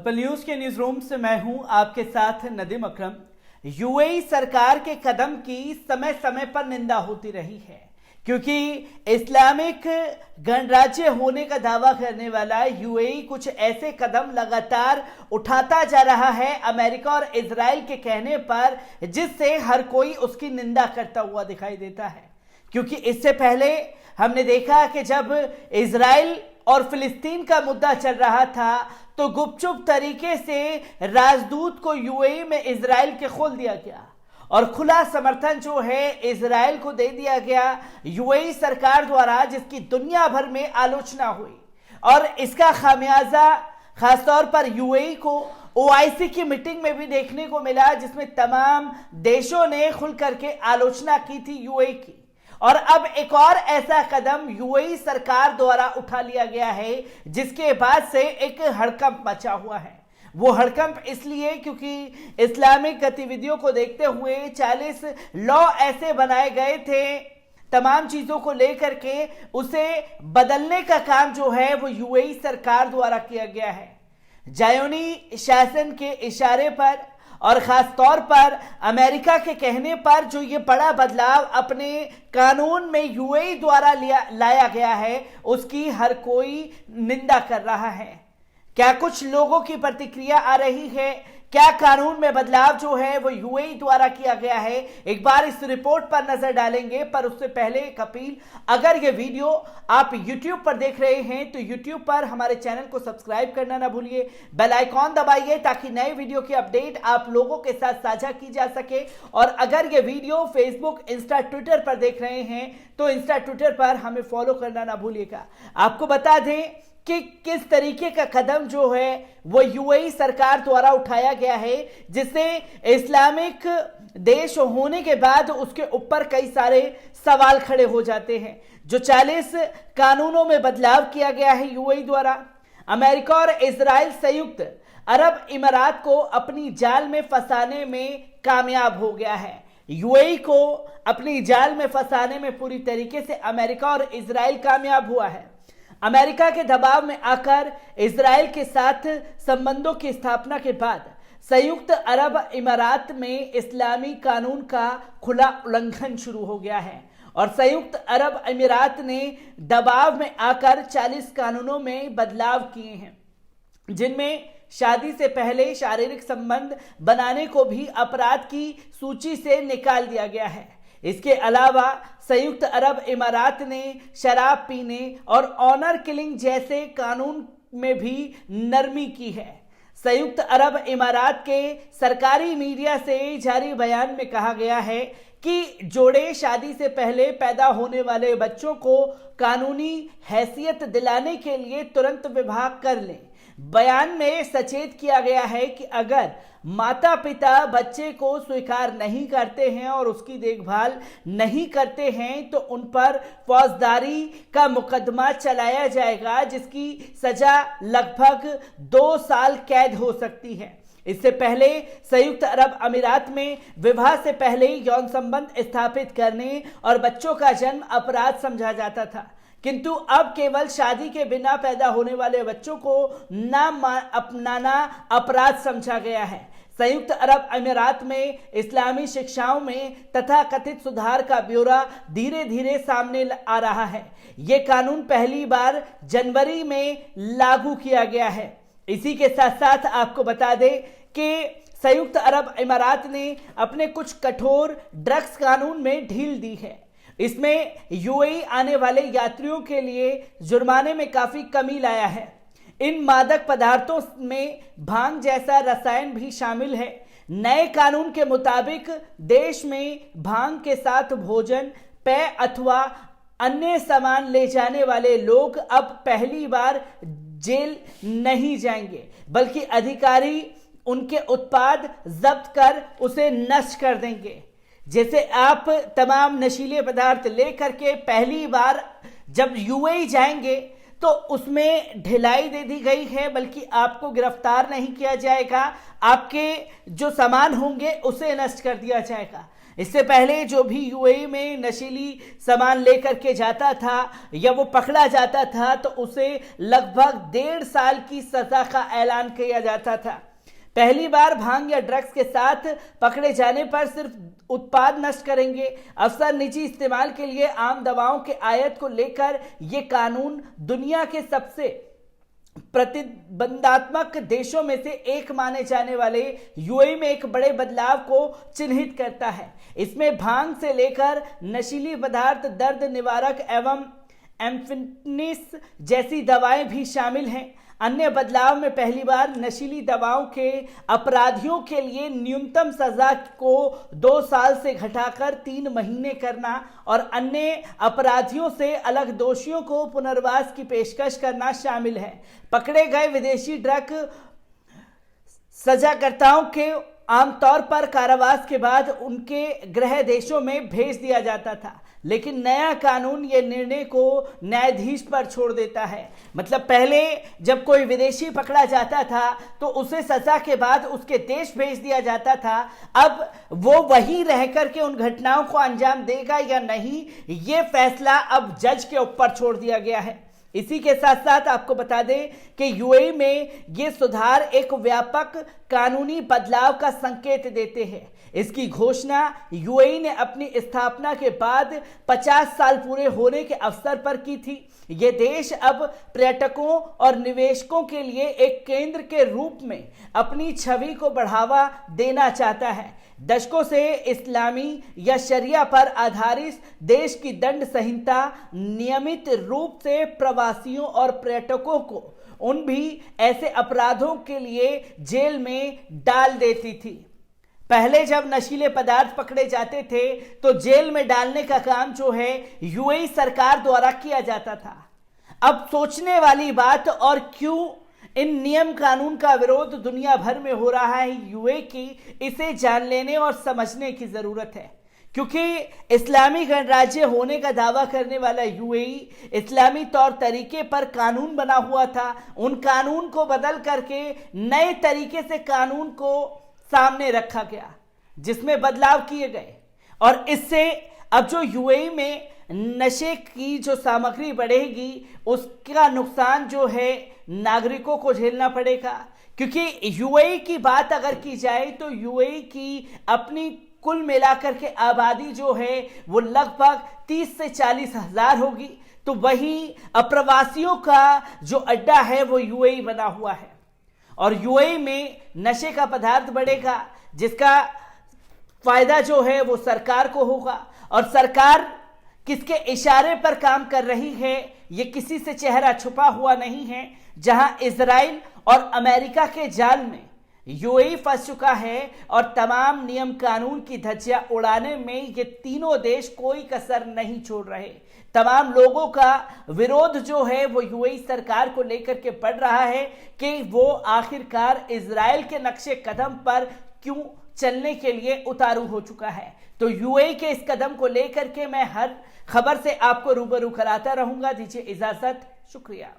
पल न्यूज के news room से मैं हूं आपके साथ नदीम अकरम। यूएई सरकार के कदम की समय समय पर निंदा होती रही है क्योंकि इस्लामिक गणराज्य होने का दावा करने वाला यूएई कुछ ऐसे कदम लगातार उठाता जा रहा है अमेरिका और इजराइल के कहने पर, जिससे हर कोई उसकी निंदा करता हुआ दिखाई देता है। क्योंकि इससे पहले हमने देखा कि जब इजराइल और फिलिस्तीन का मुद्दा चल रहा था तो गुपचुप तरीके से राजदूत को यूएई में इजराइल के खोल दिया गया और खुला समर्थन जो है इजराइल को दे दिया गया यूएई सरकार द्वारा, जिसकी दुनिया भर में आलोचना हुई। और इसका खामियाजा खासतौर पर यूएई को ओआईसी की मीटिंग में भी देखने को मिला, जिसमें तमाम देशों ने खुल करके आलोचना की थी यूएई की। और अब एक और ऐसा कदम यूएई सरकार द्वारा उठा लिया गया है जिसके बाद से एक हड़कंप मचा हुआ है। वो हड़कंप इसलिए क्योंकि इस्लामिक गतिविधियों को देखते हुए 40 लॉ ऐसे बनाए गए थे, तमाम चीजों को लेकर के उसे बदलने का काम जो है वो यूएई सरकार द्वारा किया गया है। जायोनी शासन के इशारे पर और खास तौर पर अमेरिका के कहने पर जो ये बड़ा बदलाव अपने कानून में यूएई द्वारा लाया गया है, उसकी हर कोई निंदा कर रहा है। क्या कुछ लोगों की प्रतिक्रिया आ रही है? क्या कानून में बदलाव जो है वो यूएई द्वारा किया गया है? एक बार इस रिपोर्ट पर नजर डालेंगे, पर उससे पहले एक अपील, अगर ये वीडियो आप YouTube पर देख रहे हैं तो YouTube पर हमारे चैनल को सब्सक्राइब करना ना भूलिए, बेल आइकॉन दबाइए ताकि नए वीडियो की अपडेट आप लोगों के साथ साझा की जा सके। और अगर ये वीडियो फेसबुक, इंस्टा, ट्विटर पर देख रहे हैं तो इंस्टा, ट्विटर पर हमें फॉलो करना ना भूलिएगा। आपको बता दें कि किस तरीके का कदम जो है वो यूएई सरकार द्वारा उठाया गया है, जिससे इस्लामिक देश होने के बाद उसके ऊपर कई सारे सवाल खड़े हो जाते हैं। जो 40 कानूनों में बदलाव किया गया है यूएई द्वारा, अमेरिका और इजराइल संयुक्त अरब इमारात को अपनी जाल में फंसाने में कामयाब हो गया है। यूएई को अपनी जाल में फंसाने में पूरी तरीके से अमेरिका और इजराइल कामयाब हुआ है। अमेरिका के दबाव में आकर इजराइल के साथ संबंधों की स्थापना के बाद संयुक्त अरब इमारात में इस्लामी कानून का खुला उल्लंघन शुरू हो गया है और संयुक्त अरब अमीरात ने दबाव में आकर 40 कानूनों में बदलाव किए हैं, जिनमें शादी से पहले शारीरिक संबंध बनाने को भी अपराध की सूची से निकाल दिया गया है। इसके अलावा संयुक्त अरब इमारात ने शराब पीने और ऑनर किलिंग जैसे कानून में भी नरमी की है। संयुक्त अरब इमारात के सरकारी मीडिया से जारी बयान में कहा गया है कि जोड़े शादी से पहले पैदा होने वाले बच्चों को कानूनी हैसियत दिलाने के लिए तुरंत विवाह कर लें। बयान में सचेत किया गया है कि अगर माता पिता बच्चे को स्वीकार नहीं करते हैं और उसकी देखभाल नहीं करते हैं तो उन पर फौजदारी का मुकदमा चलाया जाएगा, जिसकी सजा लगभग 2 साल कैद हो सकती है। इससे पहले संयुक्त अरब अमीरात में विवाह से पहले यौन संबंध स्थापित करने और बच्चों का जन्म अपराध समझा जाता था, किंतु अब केवल शादी के बिना पैदा होने वाले बच्चों को नाम अपनाना अपराध समझा गया है। संयुक्त अरब अमीरात में इस्लामी शिक्षाओं में तथा कथित सुधार का ब्यौरा धीरे धीरे सामने आ रहा है। ये कानून पहली बार जनवरी में लागू किया गया है। इसी के साथ साथ आपको बता दें कि संयुक्त अरब अमीरात ने अपने कुछ कठोर ड्रग्स कानून में ढील दी है। इसमें यूएई आने वाले यात्रियों के लिए जुर्माने में काफी कमी लाया है। इन मादक पदार्थों में भांग जैसा रसायन भी शामिल है। नए कानून के मुताबिक देश में भांग के साथ भोजन, पेय अथवा अन्य सामान ले जाने वाले लोग अब पहली बार जेल नहीं जाएंगे, बल्कि अधिकारी उनके उत्पाद जब्त कर उसे नष्ट कर देंगे। जैसे आप तमाम नशीले पदार्थ लेकर के पहली बार जब यूएई जाएंगे तो उसमें ढिलाई दे दी गई है, बल्कि आपको गिरफ्तार नहीं किया जाएगा, आपके जो सामान होंगे उसे नष्ट कर दिया जाएगा। इससे पहले जो भी यूएई में नशीली सामान लेकर के जाता था या वो पकड़ा जाता था तो उसे लगभग 1.5 साल की सजा का ऐलान किया जाता था। पहली बार भांग या ड्रग्स के साथ पकड़े जाने पर सिर्फ उत्पाद नष्ट करेंगे। अफसर निजी इस्तेमाल के लिए आम दवाओं के आयात को लेकर यह कानून दुनिया के सबसे प्रतिबंधात्मक देशों में से एक माने जाने वाले यूएई में एक बड़े बदलाव को चिन्हित करता है। इसमें भांग से लेकर नशीली पदार्थ, दर्द निवारक एवं एम्फेटामिन जैसी दवाएं भी शामिल हैं। अन्य बदलाव में पहली बार नशीली दवाओं के अपराधियों के लिए न्यूनतम सजा को 2 साल से घटाकर 3 महीने करना और अन्य अपराधियों से अलग दोषियों को पुनर्वास की पेशकश करना शामिल है। पकड़े गए विदेशी ड्रग सजाकर्ताओं के आमतौर पर कारावास के बाद उनके गृह देशों में भेज दिया जाता था, लेकिन नया कानून यह निर्णय को न्यायाधीश पर छोड़ देता है। मतलब पहले जब कोई विदेशी पकड़ा जाता था तो उसे सजा के बाद उसके देश भेज दिया जाता था। अब वो वहीं रह करके उन घटनाओं को अंजाम देगा या नहीं, ये फैसला अब जज के ऊपर छोड़ दिया गया है। इसी के साथ साथ आपको बता दें कि यूएई में ये सुधार एक व्यापक कानूनी बदलाव का संकेत देते हैं। इसकी घोषणा यूएई ने अपनी स्थापना के बाद 50 साल पूरे होने के अवसर पर की थी। यह देश अब पर्यटकों और निवेशकों के लिए एक केंद्र के रूप में अपनी छवि को बढ़ावा देना चाहता है। दशकों से इस्लामी या शरिया पर आधारित देश की दंड संहिता नियमित रूप से प्रवासियों और पर्यटकों को उन भी ऐसे अपराधों के लिए जेल में डाल देती थी। पहले जब नशीले पदार्थ पकड़े जाते थे तो जेल में डालने का काम जो है यूएई सरकार द्वारा किया जाता था। अब सोचने वाली बात, और क्यों इन नियम कानून का विरोध दुनिया भर में हो रहा है यूएई की, इसे जान लेने और समझने की जरूरत है। क्योंकि इस्लामी गणराज्य होने का दावा करने वाला यूएई इस्लामी तौर तरीके पर कानून बना हुआ था। उन कानून को बदल करके नए तरीके से कानून को सामने रखा गया, जिसमें बदलाव किए गए, और इससे अब जो यूएई में नशे की जो सामग्री बढ़ेगी उसका नुकसान जो है नागरिकों को झेलना पड़ेगा। क्योंकि यूएई की बात अगर की जाए तो यूएई की अपनी कुल मिलाकर के आबादी जो है वो लगभग 30 से 40 हजार होगी। तो वही अप्रवासियों का जो अड्डा है वो यूएई बना हुआ है, और यूएई में नशे का पदार्थ बढ़ेगा, जिसका फायदा जो है वो सरकार को होगा। और सरकार किसके इशारे पर काम कर रही है, ये किसी से चेहरा छुपा हुआ नहीं है। जहां इजराइल और अमेरिका के जाल में यूएई फंस चुका है और तमाम नियम कानून की धज्जियां उड़ाने में ये तीनों देश कोई कसर नहीं छोड़ रहे। तमाम लोगों का विरोध जो है वो यूएई सरकार को लेकर के बढ़ रहा है कि वो आखिरकार इजराइल के नक्शे कदम पर क्यों चलने के लिए उतारू हो चुका है। तो यूएई के इस कदम को लेकर के मैं हर खबर से आपको रूबरू कराता रहूंगा। दीजिए इजाजत, शुक्रिया।